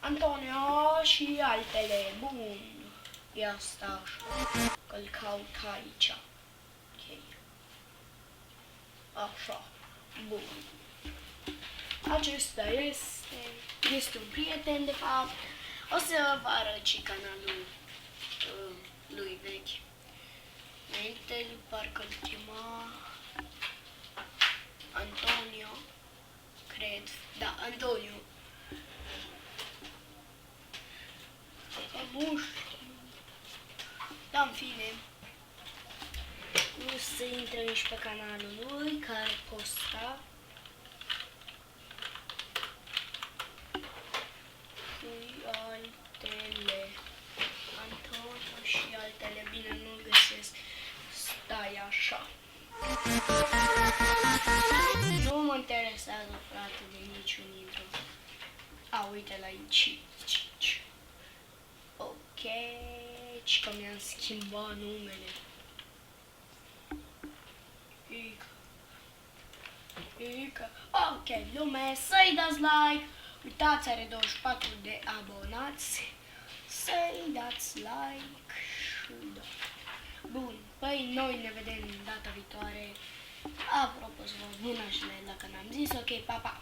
Antonio și altele. Bun. Ia sta așa. Că-l caut aici. Ok. Așa. Bun. Acesta este un prieten, de fapt. O să vă arăt și canalul lui vechi. Înainte, parcă-l chema Antonio, cred. Da, Antonio. Nu știu. Da, în fine. Nu să intrăm și pe canalul lui, care posta. Și altele. Antonio și altele. Bine, nu găsesc. Stai așa. Nu mă interesează, frate, de niciun intro. A, uite la aici. Ok. Și că mi-am schimbat numele. Ica. Ok, lume, să-i dați like. Uitați, are 24 de abonați. Să-i dați like și da. Bun, păi noi ne vedem data viitoare. Apropo, să vă spun așa dacă n-am zis, ok, pa, pa!